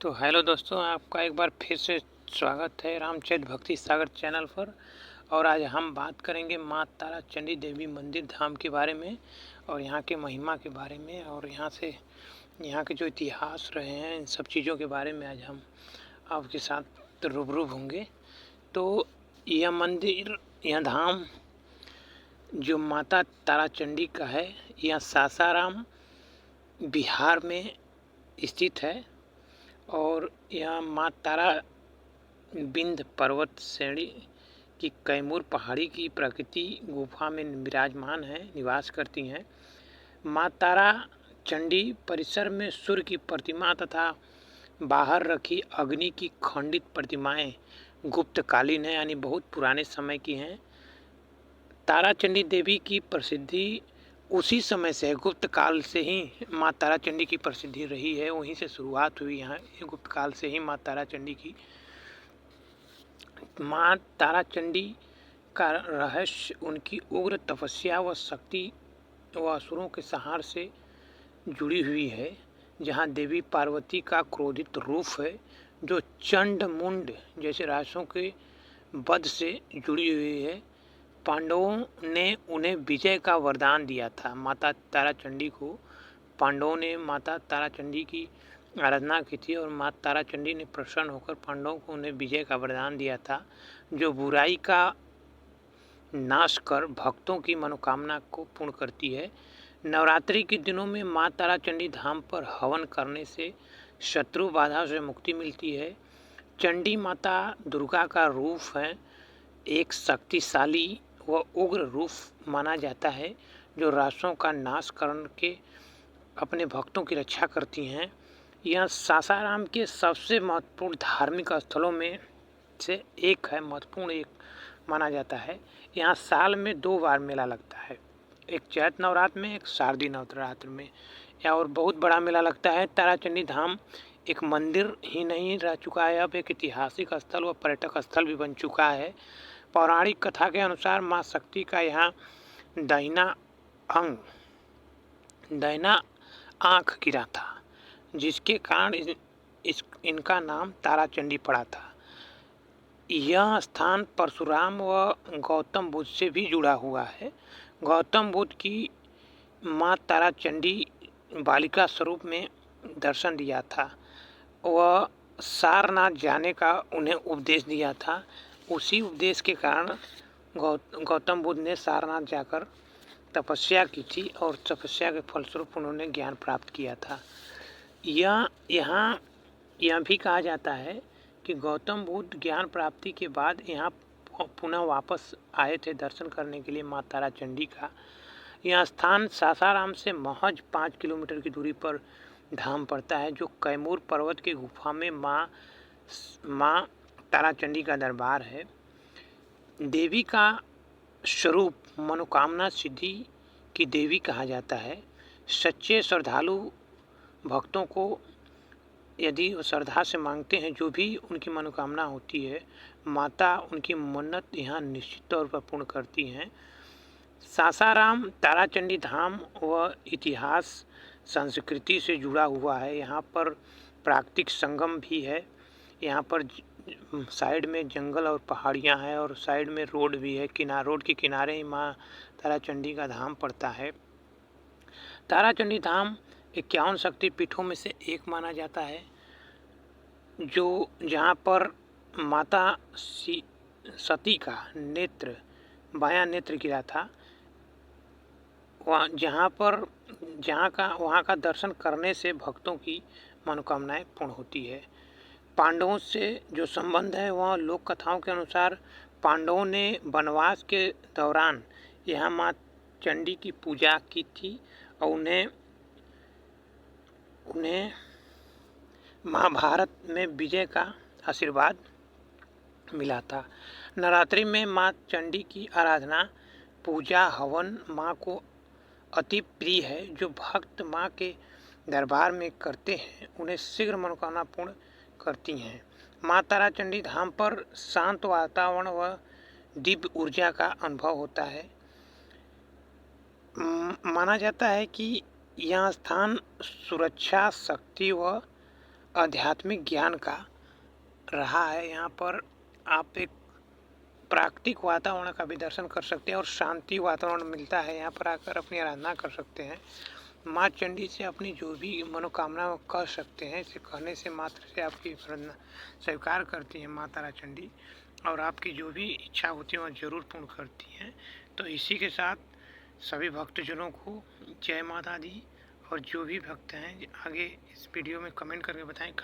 तो हेलो दोस्तों, आपका एक बार फिर से स्वागत है रामचरित भक्ति सागर चैनल पर। और आज हम बात करेंगे माँ तारा चंडी देवी मंदिर धाम के बारे में और यहाँ के महिमा के बारे में और यहाँ के जो इतिहास रहे हैं, इन सब चीज़ों के बारे में आज हम आपके साथ रूबरू होंगे। तो यह मंदिर, यह धाम जो माता तारा चंडी का है, यह सासाराम बिहार में स्थित है। और यह माँ तारा विंध्य पर्वत श्रेणी की कैमूर पहाड़ी की प्रकृति गुफा में विराजमान है, निवास करती हैं। माँ तारा चंडी परिसर में सूर्य की प्रतिमा तथा बाहर रखी अग्नि की खंडित प्रतिमाएं गुप्तकालीन है, यानी बहुत पुराने समय की हैं। तारा चंडी देवी की प्रसिद्धि उसी समय से, गुप्त काल से ही माँ तारा चंडी की प्रसिद्धि रही है, वहीं से शुरुआत हुई। यहाँ गुप्त काल से ही माँ तारा चंडी की, माँ तारा चंडी का रहस्य उनकी उग्र तपस्या व शक्ति व असुरों के संहार से जुड़ी हुई है। जहाँ देवी पार्वती का क्रोधित रूप है, जो चंड मुंड जैसे राक्षसों के वध से जुड़ी हुई है। पांडवों ने उन्हें विजय का वरदान दिया था। माता तारा चंडी को पांडवों ने माता तारा चंडी की आराधना की थी और माता तारा चंडी ने प्रसन्न होकर पांडवों को उन्हें विजय का वरदान दिया था, जो बुराई का नाश कर भक्तों की मनोकामना को पूर्ण करती है। नवरात्रि के दिनों में माँ तारा चंडी धाम पर हवन करने से शत्रु बाधा से मुक्ति मिलती है। चंडी माता दुर्गा का रूप है, एक शक्तिशाली व उग्र रूप माना जाता है, जो राक्षसों का नाश करके अपने भक्तों की रक्षा करती हैं। यह सासाराम के सबसे महत्वपूर्ण धार्मिक स्थलों में से एक है, महत्वपूर्ण एक माना जाता है। यहाँ साल में 2 बार मेला लगता है, एक चैत नवरात्र में, एक शारदीय नवरात्र में। या और बहुत बड़ा मेला लगता है। ताराचंडी धाम एक मंदिर ही नहीं रह चुका है, अब एक ऐतिहासिक स्थल व पर्यटक स्थल भी बन चुका है। पौराणिक कथा के अनुसार माँ शक्ति का यहाँ दाहिना आँख गिरा था, जिसके कारण इनका नाम ताराचंडी पड़ा था। यह स्थान परशुराम व गौतम बुद्ध से भी जुड़ा हुआ है। गौतम बुद्ध की माँ तारा चंडी बालिका स्वरूप में दर्शन दिया था। वह सारनाथ जाने का उन्हें उपदेश दिया था। उसी उपदेश के कारण गौतम बुद्ध ने सारनाथ जाकर तपस्या की थी और तपस्या के फलस्वरूप उन्होंने ज्ञान प्राप्त किया था। यह भी कहा जाता है कि गौतम बुद्ध ज्ञान प्राप्ति के बाद यहाँ पुनः वापस आए थे दर्शन करने के लिए माँ तारा चंडी का। यह स्थान सासाराम से महज 5 किलोमीटर की दूरी पर धाम पड़ता है, जो कैमूर पर्वत की गुफा में माँ तारा चंडी का दरबार है। देवी का स्वरूप मनोकामना सिद्धि की देवी कहा जाता है। सच्चे श्रद्धालु भक्तों को यदि श्रद्धा से मांगते हैं, जो भी उनकी मनोकामना होती है, माता उनकी मन्नत यहाँ निश्चित तौर पर पूर्ण करती हैं। सासाराम ताराचंडी धाम व इतिहास संस्कृति से जुड़ा हुआ है। यहाँ पर प्राकृतिक संगम भी है। यहाँ पर साइड में जंगल और पहाड़ियाँ हैं और साइड में रोड भी है। रोड के किनारे ही माँ ताराचंडी का धाम पड़ता है। ताराचंडी धाम 51 शक्तिपीठों में से एक माना जाता है, जो जहाँ पर माता सती का नेत्र, बायां नेत्र गिरा था, वहाँ का दर्शन करने से भक्तों की मनोकामनाएं पूर्ण होती है। पांडवों से जो संबंध है, वह लोक कथाओं के अनुसार पांडवों ने वनवास के दौरान यहाँ माँ चंडी की पूजा की थी और उन्हें महाभारत में विजय का आशीर्वाद मिला था। नवरात्रि में माँ चंडी की आराधना, पूजा, हवन माँ को अति प्रिय है। जो भक्त माँ के दरबार में करते हैं, उन्हें शीघ्र मनोकामना पूर्ण करती हैं। माँ ताराचंडी धाम पर शांत वातावरण व दिव्य ऊर्जा का अनुभव होता है। माना जाता है कि यह स्थान सुरक्षा, शक्ति व आध्यात्मिक ज्ञान का रहा है। यहाँ पर आप एक प्राकृतिक वातावरण का भी दर्शन कर सकते हैं और शांति वातावरण मिलता है। यहाँ पर आकर अपनी आराधना कर सकते हैं। माँ चंडी से अपनी जो भी मनोकामना कह सकते हैं, इसे कहने से मात्र से आपकी प्रार्थना स्वीकार करती हैं माँ तारा चंडी, और आपकी जो भी इच्छा होती है वह जरूर पूर्ण करती हैं। तो इसी के साथ सभी भक्तजनों को जय माता दी। और जो भी भक्त हैं आगे इस वीडियो में कमेंट करके बताएं।